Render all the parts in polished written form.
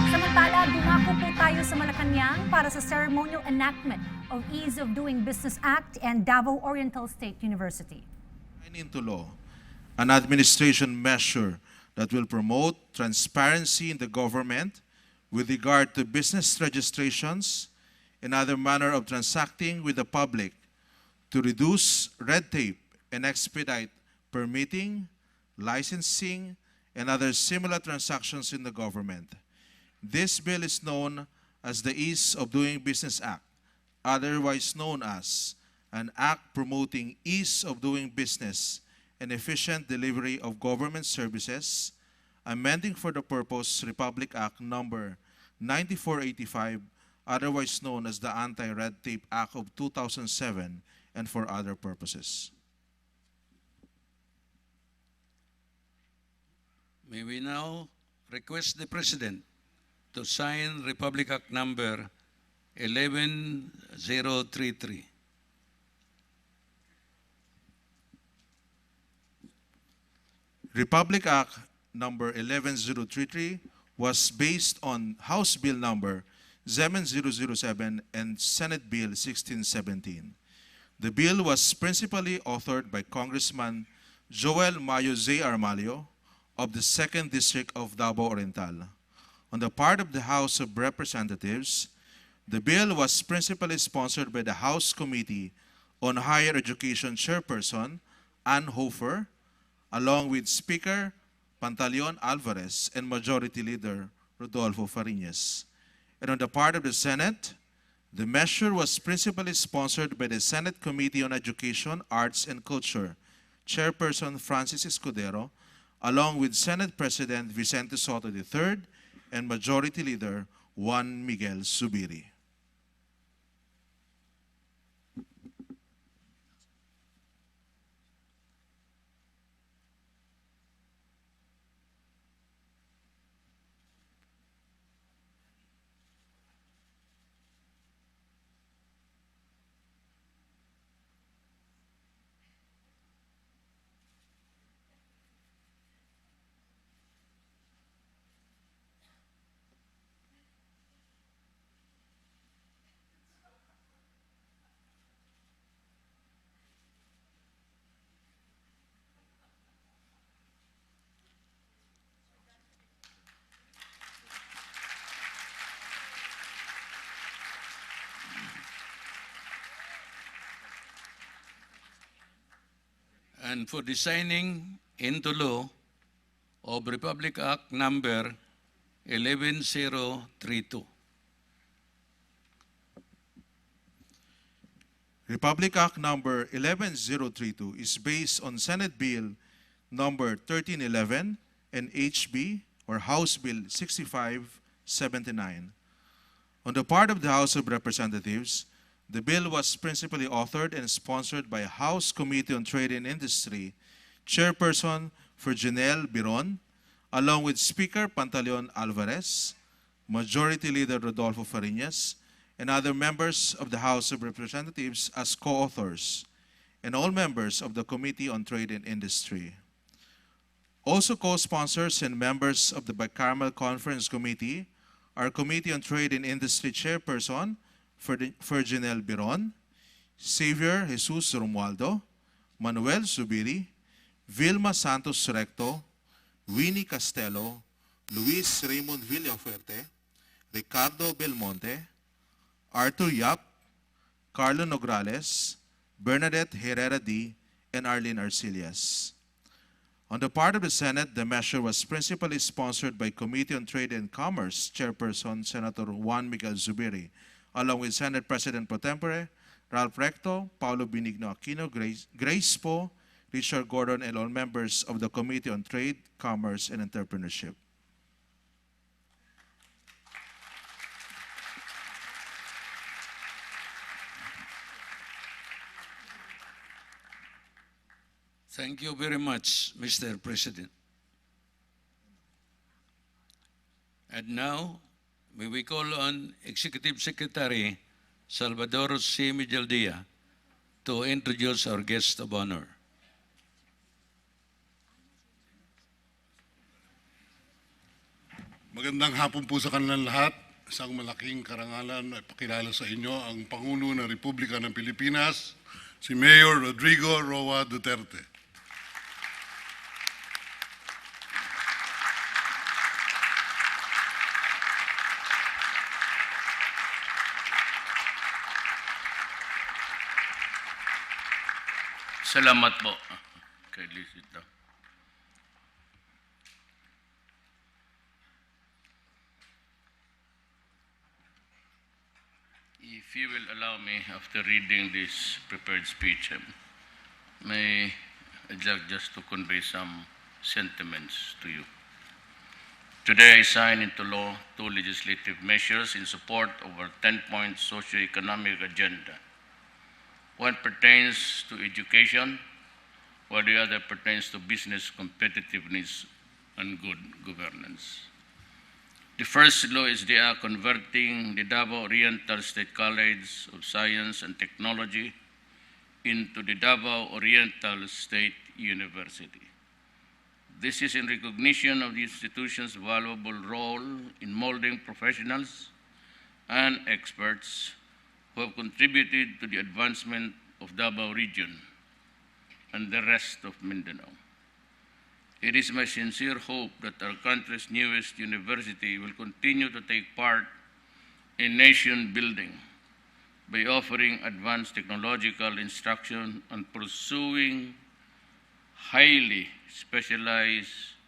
Samantala, dumako po tayo sa Malacanang para sa Ceremonial Enactment of Ease of Doing Business Act and Davao Oriental State University. Into law, an administration measure that will promote transparency in the government with regard to business registrations and other manner of transacting with the public to reduce red tape and expedite permitting, licensing, and other similar transactions in the government. This bill is known as the Ease of Doing Business Act, otherwise known as an act promoting ease of doing business and efficient delivery of government services, amending for the purpose Republic Act number 9485, otherwise known as the Anti-Red Tape Act of 2007, and for other purposes. May we now request the President to sign Republic Act number 11033. Republic Act number 11033 was based on House Bill number 7007 and Senate Bill 1617. The bill was principally authored by Congressman Joel Mayo Z. Armalio of the 2nd District of Davao Oriental. On the part of the House of Representatives, the bill was principally sponsored by the House Committee on Higher Education Chairperson Ann Hofer, along with Speaker Pantaleon Alvarez and Majority Leader Rodolfo Fariñas. And on the part of the Senate, the measure was principally sponsored by the Senate Committee on Education, Arts, and Culture, Chairperson Francis Escudero, along with Senate President Vicente Soto III and Majority Leader Juan Miguel Zubiri. And for the signing into law of Republic Act number 11032. Republic Act number 11032 is based on Senate Bill number 1311 and HB or House Bill 6579. On the part of the House of Representatives, the bill was principally authored and sponsored by House Committee on Trade and Industry, Chairperson Virginelle Biron, along with Speaker Pantaleon Alvarez, Majority Leader Rodolfo Fariñas, and other members of the House of Representatives as co-authors, and all members of the Committee on Trade and Industry. Also co-sponsors and members of the Bicameral Conference Committee are Committee on Trade and Industry Chairperson Virginelle Biron, Xavier Jesus Romualdo, Manuel Zubiri, Vilma Santos Recto, Winnie Castelo, Luis Raymond Villafuerte, Ricardo Belmonte, Arthur Yap, Carlo Nograles, Bernadette Herrera D., and Arlene Arcillas. On the part of the Senate, the measure was principally sponsored by Committee on Trade and Commerce Chairperson Senator Juan Miguel Zubiri, along with Senate President Pro Tempore Ralph Recto, Paulo Benigno Aquino, Grace Poe, Richard Gordon, and all members of the Committee on Trade, Commerce, and Entrepreneurship. Thank you very much, Mr. President. And now, may we call on Executive Secretary Salvador C. Medialdia to introduce our guest of honor. Magandang hapon po sa kanilang lahat. Isang malaking karangalan na ipakilala sa inyo ang Pangulo ng Republika ng Pilipinas, si Mayor Rodrigo Roa Duterte. Salamat po kay Lisita. If you will allow me, after reading this prepared speech, may I'd like just to convey some sentiments to you. Today, I sign into law two legislative measures in support of our 10-point socio-economic agenda. One pertains to education, while the other pertains to business competitiveness and good governance. The first law is the act converting the Davao Oriental State College of Science and Technology into the Davao Oriental State University. This is in recognition of the institution's valuable role in molding professionals and experts who have contributed to the advancement of Davao region and the rest of Mindanao. It is my sincere hope that our country's newest university will continue to take part in nation building by offering advanced technological instruction and pursuing highly specialized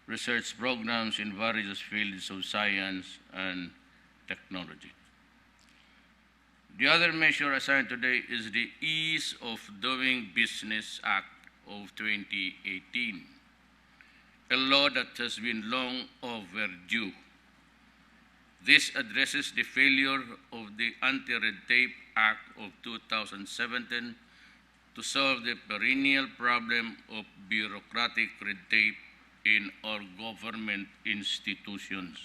research programs in various fields of science and technology. The other measure assigned today is the Ease of Doing Business Act of 2018, a law that has been long overdue. This addresses the failure of the Anti-Red Tape Act of 2017 to solve the perennial problem of bureaucratic red tape in our government institutions.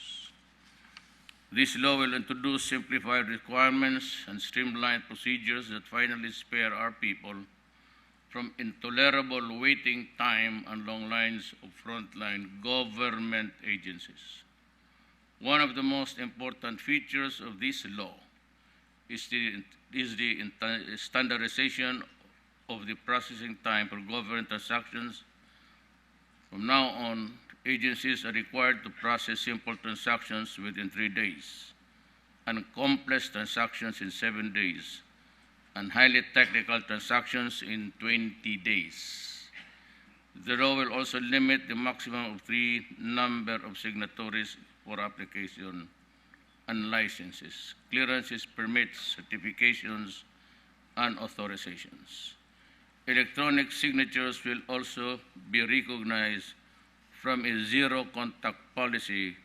This law will introduce simplified requirements and streamlined procedures that finally spare our people from intolerable waiting time and long lines of frontline government agencies. One of the most important features of this law is the standardization of the processing time for government transactions. From now on, agencies are required to process simple transactions within 3 days and complex transactions in 7 days and highly technical transactions in 20 days. The law will also limit the maximum of 3 number of signatories for application and licenses, clearances, permits, certifications, and authorizations. Electronic signatures will also be recognized from a zero-contact policy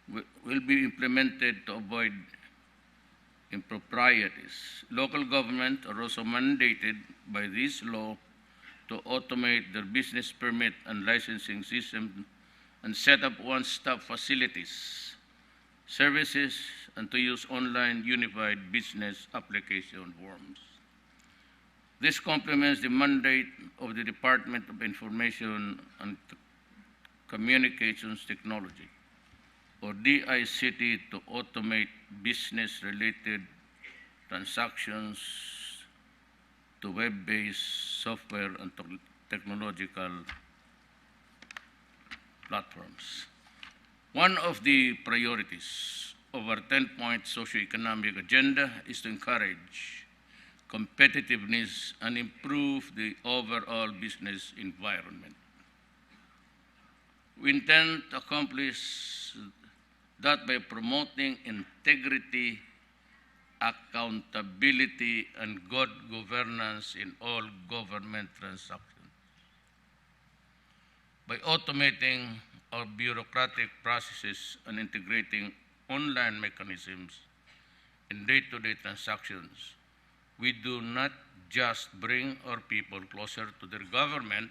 will be implemented to avoid improprieties. Local government are also mandated by this law to automate their business permit and licensing system and set up one-stop facilities, services, and to use online unified business application forms. This complements the mandate of the Department of Information and Communications Technology, or DICT, to automate business-related transactions to web-based software and technological platforms. One of the priorities of our 10-point socio-economic agenda is to encourage competitiveness and improve the overall business environment. We intend to accomplish that by promoting integrity, accountability, and good governance in all government transactions. By automating our bureaucratic processes and integrating online mechanisms in day-to-day transactions, we do not just bring our people closer to their government,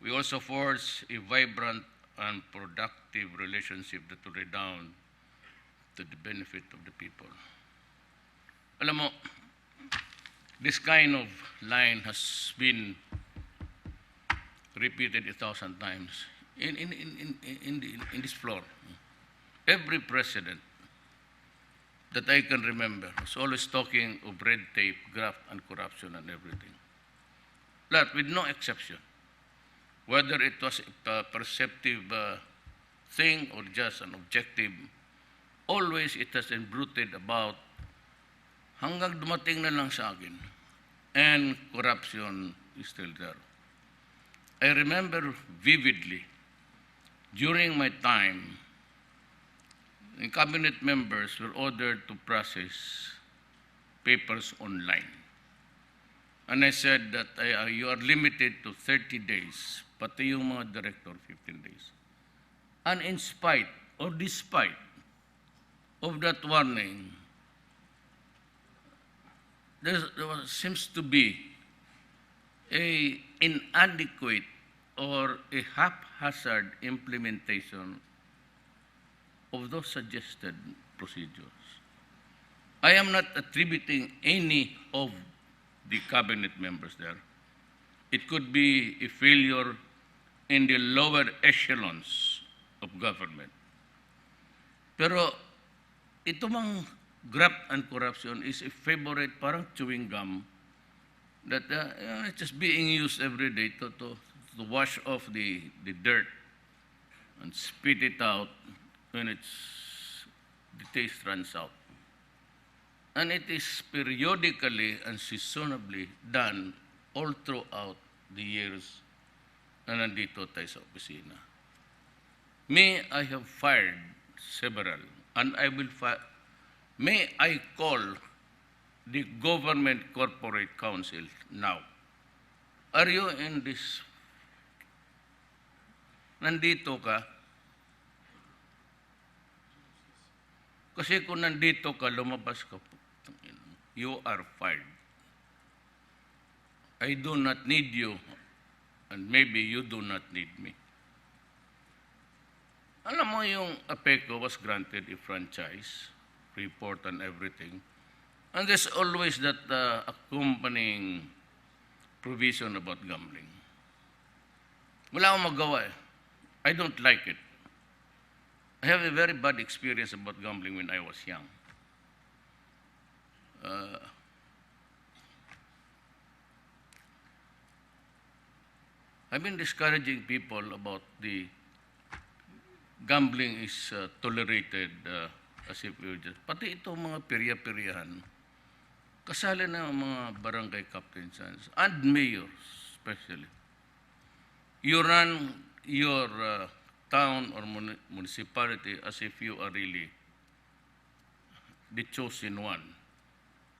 we also forge a vibrant and productive relationship that will redound to the benefit of the people. Alam mo, this kind of line has been repeated 1,000 times in this floor. Every president that I can remember was always talking of red tape, graft, and corruption and everything. That with no exception. Whether it was a perceptive thing or just an objective, always it has been bruited about hanggang dumating na lang sa akin. And corruption is still there. I remember vividly, during my time, the cabinet members were ordered to process papers online. And I said that you are limited to 30 days, pati yung mga director, 15 days. And in spite or despite of that warning, there seems to be a inadequate or a haphazard implementation of those suggested procedures. I am not attributing any of the cabinet members there. It could be a failure in the lower echelons of government. Pero ito mang graft and corruption is a favorite parang chewing gum that it's just being used every day to wash off the dirt and spit it out when the taste runs out. And it is periodically and seasonably done all throughout the years na nandito tayo sa opisina. Me, I have fired several, and I will fire. May I call the Government Corporate Council now? Are you in this? Nandito ka? Kasi kung nandito ka, lumabas ka, you are fired. I do not need you, and maybe you do not need me. Alam mo yung APECO was granted a franchise, report and everything. And there's always that accompanying provision about gambling. Wala akong magawa eh. I don't like it. I have a very bad experience about gambling when I was young. I've been discouraging people about the gambling is tolerated as if we just, pati ito mga perya-peryahan, kasali na ang mga barangay captains and mayors especially. You run your town or municipality as if you are really the chosen one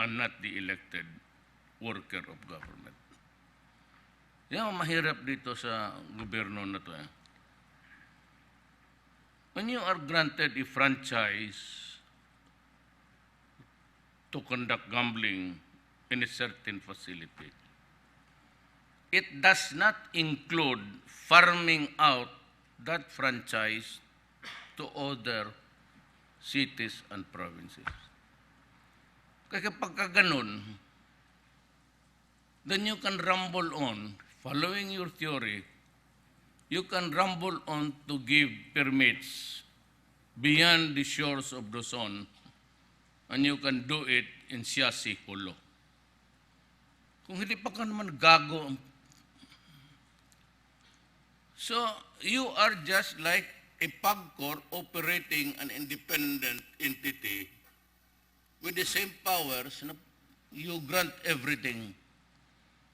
and not the elected worker of government. Yan ang mahirap dito sa gobyerno na to. When you are granted a franchise to conduct gambling in a certain facility, it does not include farming out that franchise to other cities and provinces. Kaya kapag ganun, then you can rumble on, following your theory, you can rumble on to give permits beyond the shores of Luzon, and you can do it in Siasi, Holo. Kung hindi pa ka naman gago. So, you are just like a PAGCOR operating an independent entity with the same powers na you grant everything.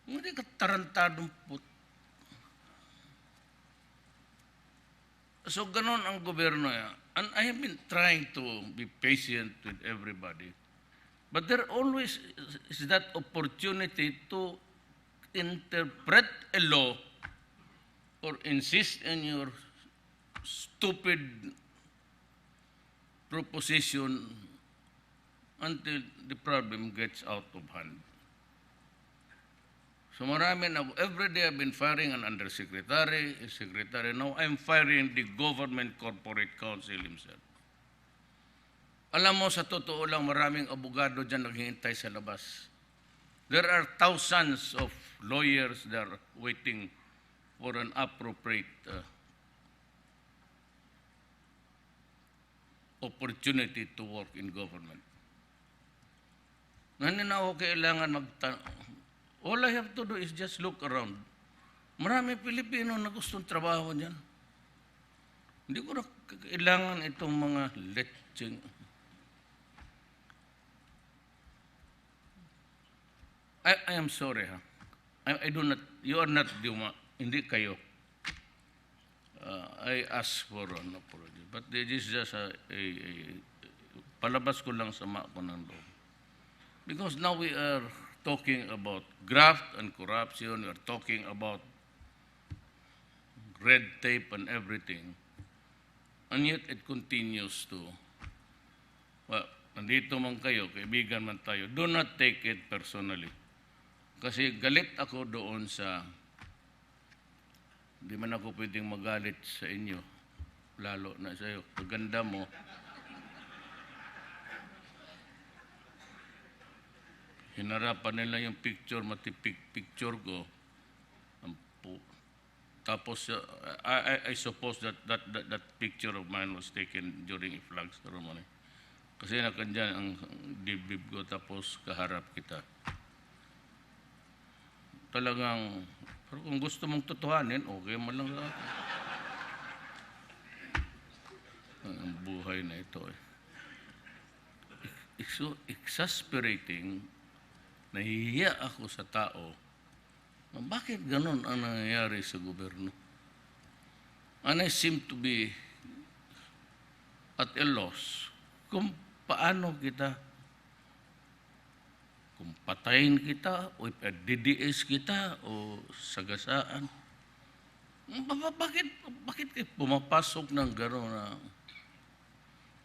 Hindi ka tarantadong put. So, ganon ang gobyerno yan. And I have been trying to be patient with everybody. But there always is that opportunity to interpret a law or insist on your stupid proposition until the problem gets out of hand. So marami na, every day I've been firing an undersecretary, a secretary. Now I'm firing the Government Corporate Council himself. Alam mo, sa totoo lang, maraming abogado dyan naghihintay sa labas. There are thousands of lawyers that are waiting for an appropriate opportunity to work in government. Hindi na ako kailangan all I have to do is just look around. Marami Pilipino na gustong trabaho niyan. Hindi ko na kailangan itong mga lecheng. I am sorry, ha. I do not, you are not Duma, hindi kayo. I ask for an apology. But this is just palabas ko lang sama ko ng loob. Because now we are talking about graft and corruption, we are talking about red tape and everything. And yet it continues to, well, nandito man kayo, kaibigan man tayo, do not take it personally. Kasi galit ako doon sa, hindi man ako pwedeng magalit sa inyo, lalo na sa iyo. Paganda mo, hinarapan nila yung picture, picture ko. Tapos, I suppose that picture of mine was taken during a flag ceremony. Kasi nakandyan ang dibdib ko, tapos kaharap kita. Talagang, pero kung gusto mong totohanin, okay man lang. Ang buhay na ito eh. It's so exasperating, nahihiya ako sa tao, bakit ganun ang nangyayari sa gobyerno? And I seem to be at a loss kung paano kita, kung patayin kita, o DDS kita, o sagasaan. Bakit kayo pumapasok ng gano'n na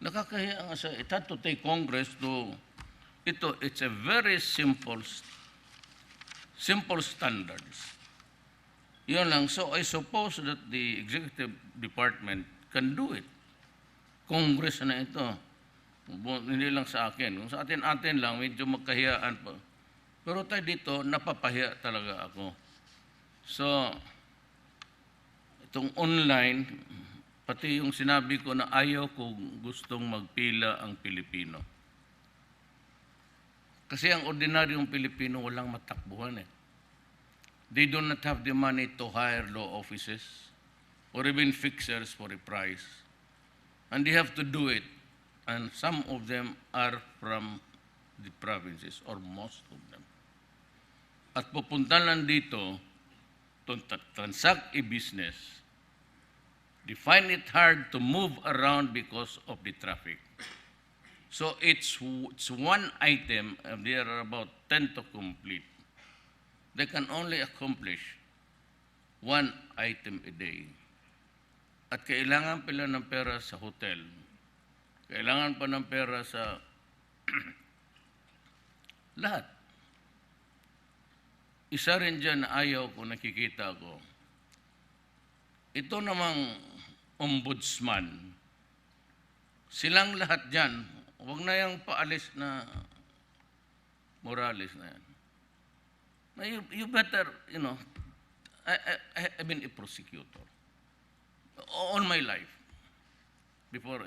nakakahiya nga sa, it had to take Congress to, it's a very simple standards. Yun lang. So I suppose that the executive department can do it. Congress na ito. Hindi lang sa akin. Kung sa atin lang, medyo magkahiyaan pa. Pero tayo dito, napapahiya talaga ako. So, itong online, pati yung sinabi ko na ayaw ko gustong magpila ang Pilipino. Kasi ang ordinaryong Pilipino walang matakbuhan eh. They do not have the money to hire law offices or even fixers for a price. And they have to do it. And some of them are from the provinces, or most of them. At pupunta lang dito to transact a business. They find it hard to move around because of the traffic. So it's one item, and there are about 10 to complete. They can only accomplish one item a day. At kailangan pala ng pera sa hotel. Kailangan pa ng pera sa lahat. Isa rin dyan na ayaw ko, nakikita ko. Ito namang ombudsman. Silang lahat dyan, huwag na yung paalis na Morales na yan. Now you better, you know, I've been a prosecutor all my life. Before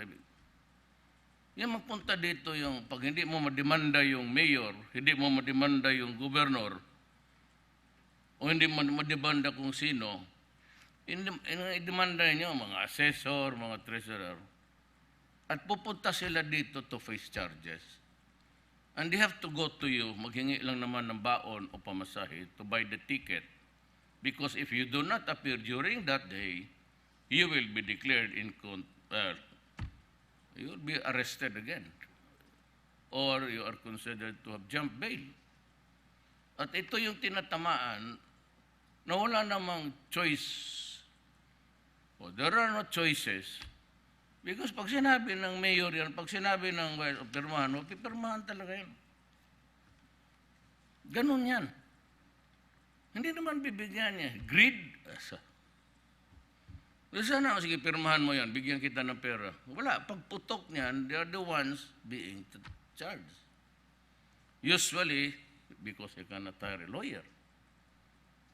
yan magpunta dito yung, pag hindi mo mademanda yung mayor, hindi mo mademanda yung gobernador, o hindi mo mademanda kung sino, i-demanda nyo mga assessor, mga treasurer, at pupunta sila dito to face charges. And they have to go to you, maghingi lang naman ng baon o pamasahe to buy the ticket. Because if you do not appear during that day, you will be declared you will be arrested again. Or you are considered to have jumped bail. At ito yung tinatamaan na wala namang choice. O there are no choices. Because pag sinabi ng mayor yan, pag sinabi ng pirmahan, pipirmahan talaga yan. Ganun yan. Hindi naman bibigyan niya. Greed. Sana, sige, pirmahan mo yan, bigyan kita ng pera. Wala, pagputok niyan, they are the ones being charged. Usually, because they cannot hire a lawyer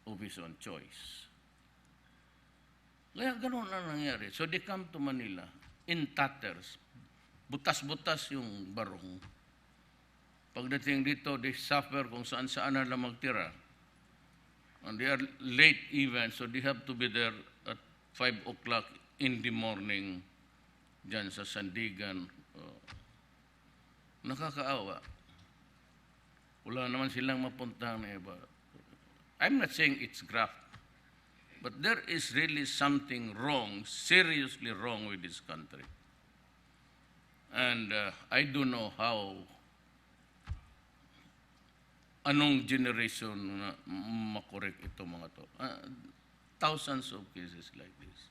of his own choice. Kaya ganun ang nangyari. So they come to Manila in tatters. Butas-butas yung barong. Pagdating dito, they suffer kung saan-saan na lang magtira. And they are late even, so they have to be there at 5 o'clock in the morning dyan sa Sandigan. Nakakaawa. Wala naman silang mapuntahan na iba. I'm not saying it's graft, but there is really something wrong, seriously wrong with this country. And I don't know how, anong generation na makorek ito mga to. Thousands of cases like this.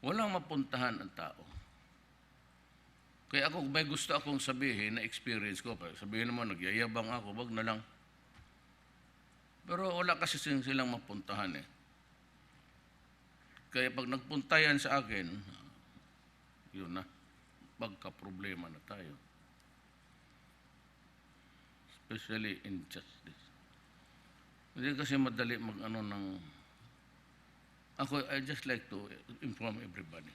Walang mapuntahan ang tao. Kaya ako, may gusto akong sabihin na experience ko. Sabihin naman, nagyayabang ako, wag na lang. Pero wala kasi silang mapuntahan eh. Kaya pag nagpunta yan sa akin, yun na, pagka-problema na tayo. Especially in justice. Hindi kasi madali mag-ano ng... Ako, I just like to inform everybody.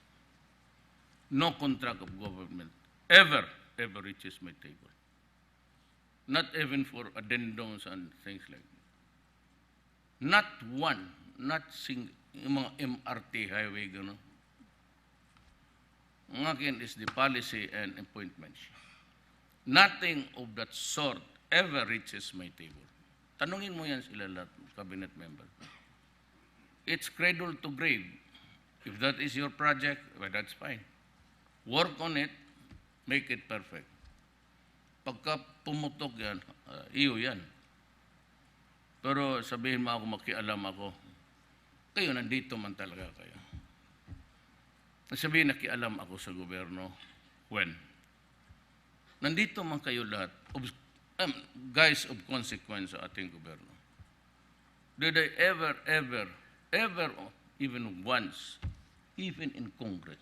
No contract of government ever reaches my table. Not even for addendums and things like that. Not one, not single, yung mga MRT highway, gano'n. Ang akin is the policy and appointments. Nothing of that sort ever reaches my table. Tanungin mo yan sila lahat, cabinet members. It's cradle to grave. If that is your project, well, that's fine. Work on it, make it perfect. Pagka pumutok yan, iyo yan. Pero sabihin mo ako, makialam ako, kayo nandito man talaga kayo. Sabihin nakialam ako sa gobyerno, when? Nandito man kayo lahat, guys of consequence sa ating gobyerno. Did I ever, even once, even in Congress,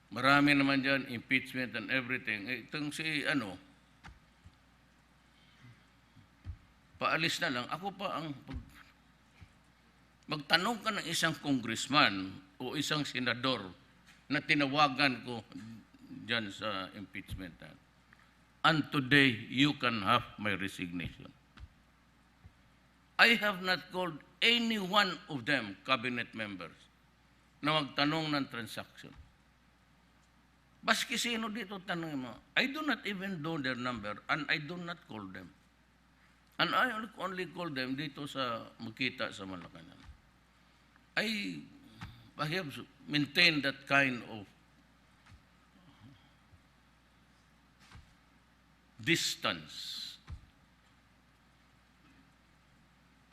marami naman dyan, impeachment and everything. Itong si, paalis na lang. Ako pa ang, magtanong ka ng isang congressman o isang senador na tinawagan ko dyan sa impeachment. And today, you can have my resignation. I have not called any one of them, cabinet members, na magtanong ng transaction. Baski sino dito tanongin mo. I do not even know their number and I do not call them. And I only call them dito sa magkita sa Malacanang. I have maintained that kind of distance.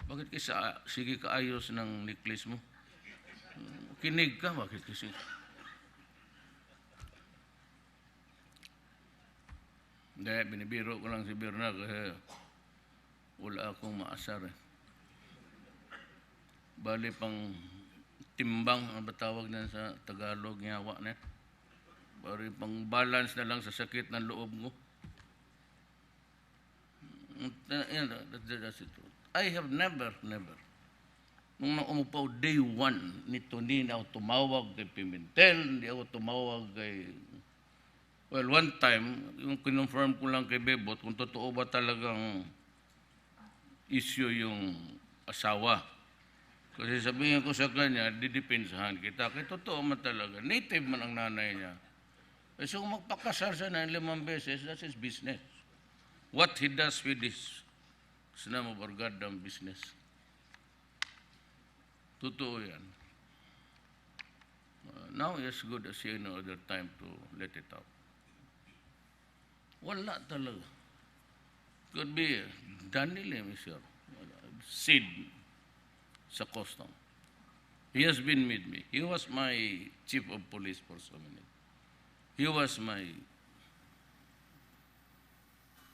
Bakit kasi sige kaayos ng necklace mo? Kinig ka, bakit kasi? Hindi, binibiro ko lang si Birna kasi wala akong maasar eh. Bali pang timbang, ang batawag na sa Tagalog, nyawa na. Bali pang balance na lang sa sakit ng loob mo. That's it. I have never, nung umupaw day one nito, hindi na ako tumawag kay Pimentel, hindi ako tumawag kay... Well, one time, yung kinonfirm ko lang kay Bebot kung totoo ba talagang issue yung asawa. Kasi sabihin ko sa kanya, didepensahan kita. Kaya totoo man talaga. Native man ang nanay niya. So kung magpakasal siya na 5 beses, that's his business. What he does with this is none of our goddamn business. Totoo yan. Now it's good as any other time to let it out. Wala talaga. Could be Daniel, Mr. Sid sa custom. He has been with me. He was my chief of police for so many. He was my...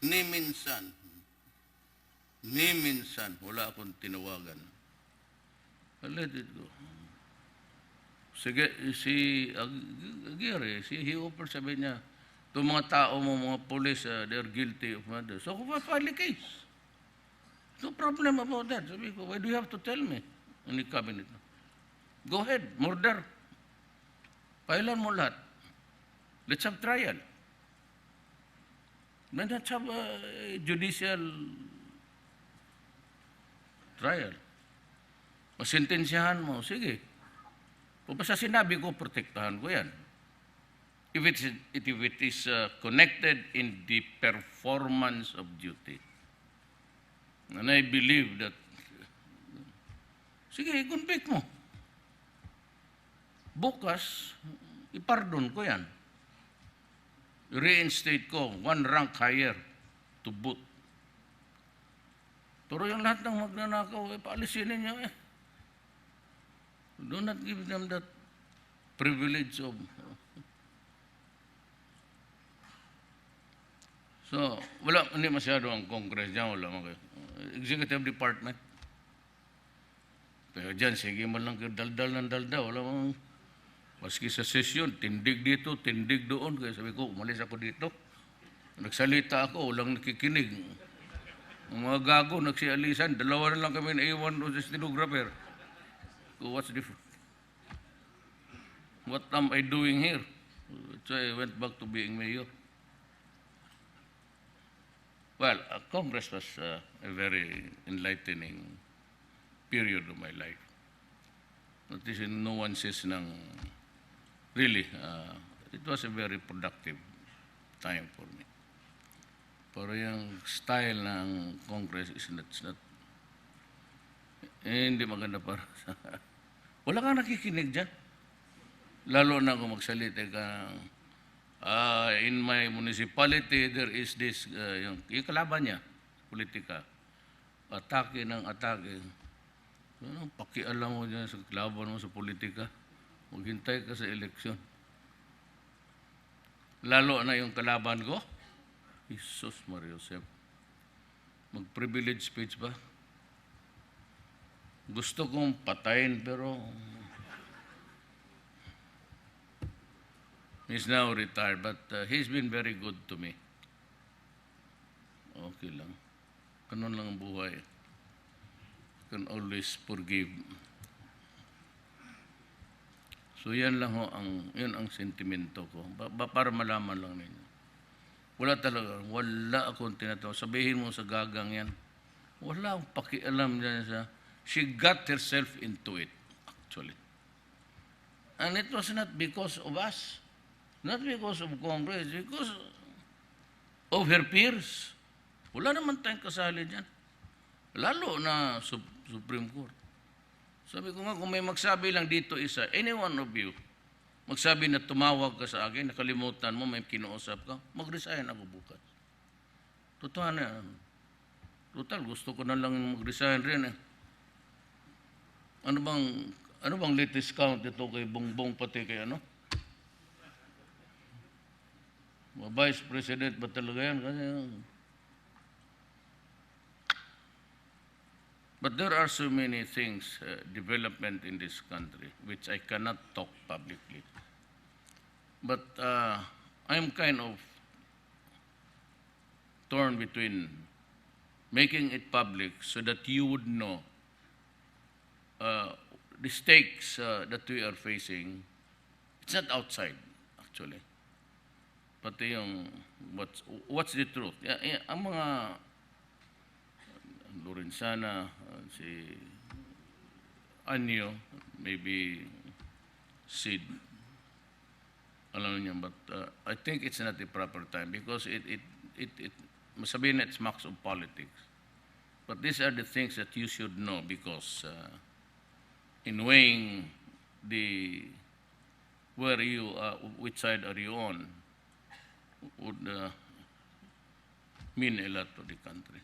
Ni minsan, wala akong tinawagan. Let it go. Sige, si Aguirre, he offered, sabi niya, itong mga tao mo, mga police, they're guilty of murder. So, kung file a case. No problem about that. Sabi ko, why do you have to tell me? Any cabinet. Go ahead, murder. Pailan mo lahat. Let's have trial. Let's have a judicial trial. Masintensyahan mo, sige. Kung basta sinabi ko, protektahan ko yan. If it is connected in the performance of duty. And I believe that, sige, i-convict mo. Bukas, ipardon ko yan. Reinstate ko, one rank higher to boot. Pero yung lahat ng magnanakaw, paalisin ninyo eh. Do not give them that privilege of... So, hindi masyado ang Congress dyan, wala mga Executive Department. Pero dyan, sige mo lang daldal ng daldal, wala mga, maski sa session, tindig dito, tindig doon, kaya sabi ko, umalis ako dito. Nagsalita ako, walang nakikinig. Ang mga gago, nagsialisan, dalawa na lang kami na iwan o sa stenographer. So what's different? What am I doing here? So I went back to being mayor. Well, Congress was a very enlightening period of my life. At least in nuances ng, really, it was a very productive time for me. Pero yung style ng Congress is not hindi maganda para sa... Wala kang nakikinig dyan. Lalo na kung magsalita ka, in my municipality, there is this, yung kalaban niya, politika, atake ng atake. Pakialam mo dyan sa kalaban mo sa politika, maghintay ka sa eleksyon. Lalo na yung kalaban ko, Jesus Maria Josep, mag-privilege speech ba? Gusto kong patayin pero he's now retired, but he's been very good to me. Okay lang. Ganun lang ang buhay. Can always forgive. So yan lang ho yun ang sentimento ko. Para malaman lang ninyo. Wala akong tinatawag. Sabihin mo sa gagang yan, wala akong pakialam dyan sa, she got herself into it, actually. And it was not because of us. Not because of Congress, because of her peers. Wala naman tayong kasali dyan. Lalo na Supreme Court. Sabi ko nga, kung may magsabi lang dito isa, any one of you, magsabi na tumawag ka sa akin, nakalimutan mo, may kinuusap ka, mag-resign ako bukas. Totoo na yan. Total, gusto ko na lang mag-resign rin eh. Ano bang latest count ito kay Bongbong pati kay ano? Vice President ba talaga yan? Kasi, but there are so many things, development in this country, which I cannot talk publicly. But I'm kind of torn between making it public so that you would know the stakes that we are facing. It's not outside, actually. Pati yung, what's the truth? Ang mga Lorenzana, si Anyo, maybe Sid, alam niyo, but I think it's not the proper time because masabihin na it's marks of politics. But these are the things that you should know because in weighing which side are you on, would mean a lot to the country.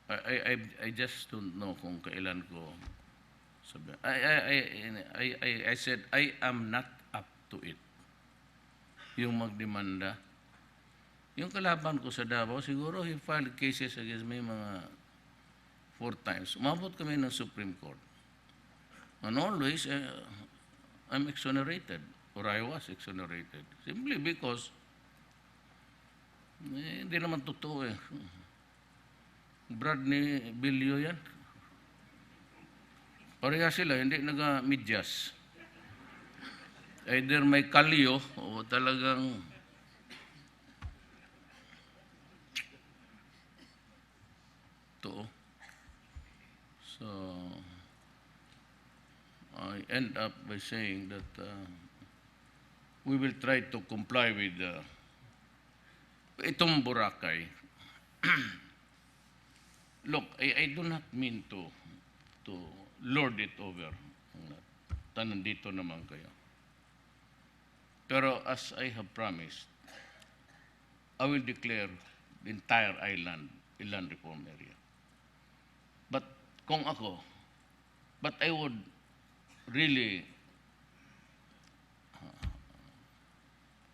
I just don't know kung kailan ko sabi. I said I am not up to it. Yung magdemanda. Yung kalaban ko sa Davao, siguro he filed cases against me mga 4 times. Umabot kami ng Supreme Court. And always, I'm exonerated, or I was exonerated. Simply because hindi naman totoo eh. Brad ni Bilyo yan. Pareha sila, hindi naga-midyas. Either may kalyo o talagang to. So, I end up by saying that we will try to comply with itong Boracay. Look, I do not mean to lord it over. Nandito naman kayo. Pero as I have promised, I will declare the entire island inland reform area. But kung ako, but I would really,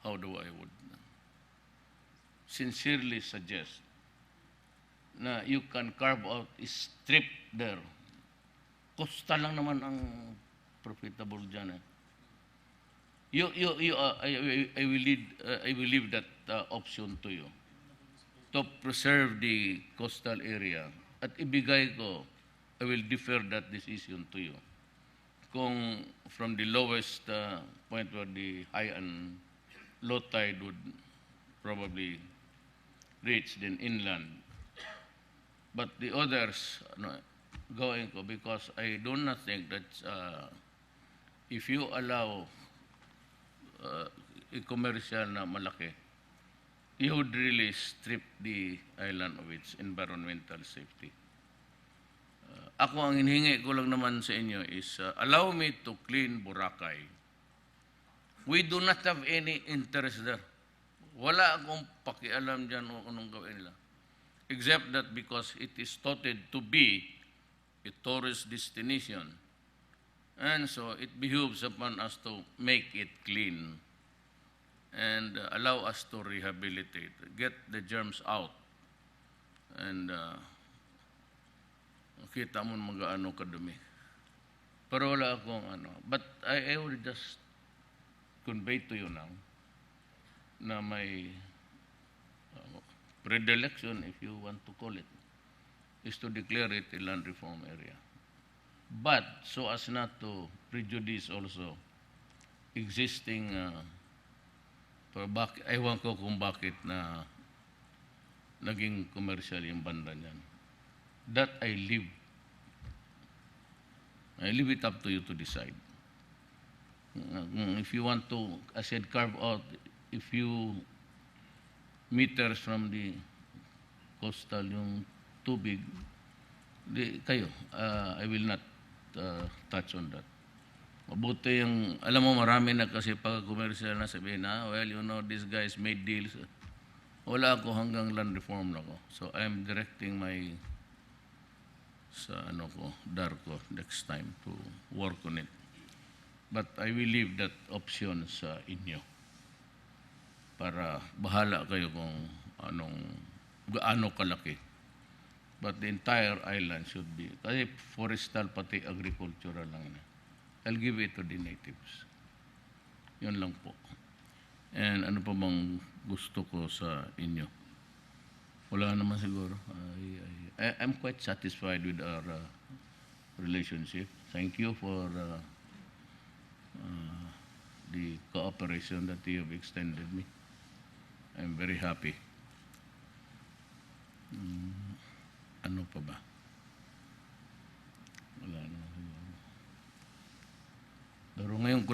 how do I would sincerely suggest na you can carve out a strip there. Costa lang naman ang profitable dyan. I will leave that option to you to preserve the coastal area at ibigay ko, I will defer that decision to you. Kung from the lowest point where the high and low tide would probably reach then inland. But the others, going ko because I do not think that if you allow a commercial na malaki, you would really strip the island of its environmental safety. Ako ang hinihingi ko lang naman sa inyo is allow me to clean Boracay. We do not have any interest there. Wala akong pakialam dyan o anong gawin nila. Except that because it is touted to be a tourist destination. And so it behooves upon us to make it clean and allow us to rehabilitate, get the germs out. And kita mo mag-ano kadumi. Pero wala akong ano. But I will just convey to you now na may predilection, if you want to call it, is to declare it a land reform area. But so as not to prejudice also existing, ewan ko kung bakit na naging commercial yung banda niyan. That I leave it up to you to decide. If you want to, I said, carve out a few meters from the coastal yung tubig, kayo, I will not touch on that. Mabuti yung, alam mo marami na kasi pag-commercial na sabihin na, well, you know, these guys made deals. Wala ako hanggang land reform na ko. So I am directing my sa Darko next time to work on it. But I will leave that option sa inyo. Para bahala kayo kung gaano kalaki. But the entire island should be, kasi forestal pati agricultural lang na. I'll give it to the natives. Yun lang po. And ano pa bang gusto ko sa inyo? Wala naman siguro. I'm quite satisfied with our relationship. Thank you for the cooperation that you have extended me. I'm very happy. Ano pa ba? Wala naman siguro. Pero ngayon ko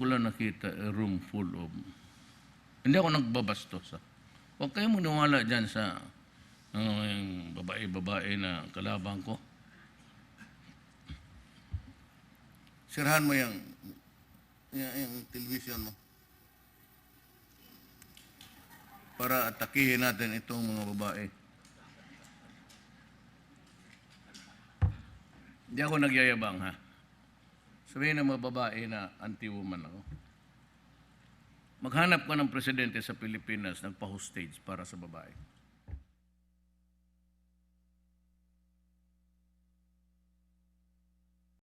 lang nakita a room full of, hindi ako nagbabastos. Huwag kayo maniwala dyan sa yung babae na kalabang ko. Sirahan mo yung television mo. Para atakihin natin itong mga babae. Hindi ako nagyayabang, ha? Sabihin ng mga babae na anti-woman ako. Maghanap ka ng presidente sa Pilipinas, nagpa-hostage para sa babae.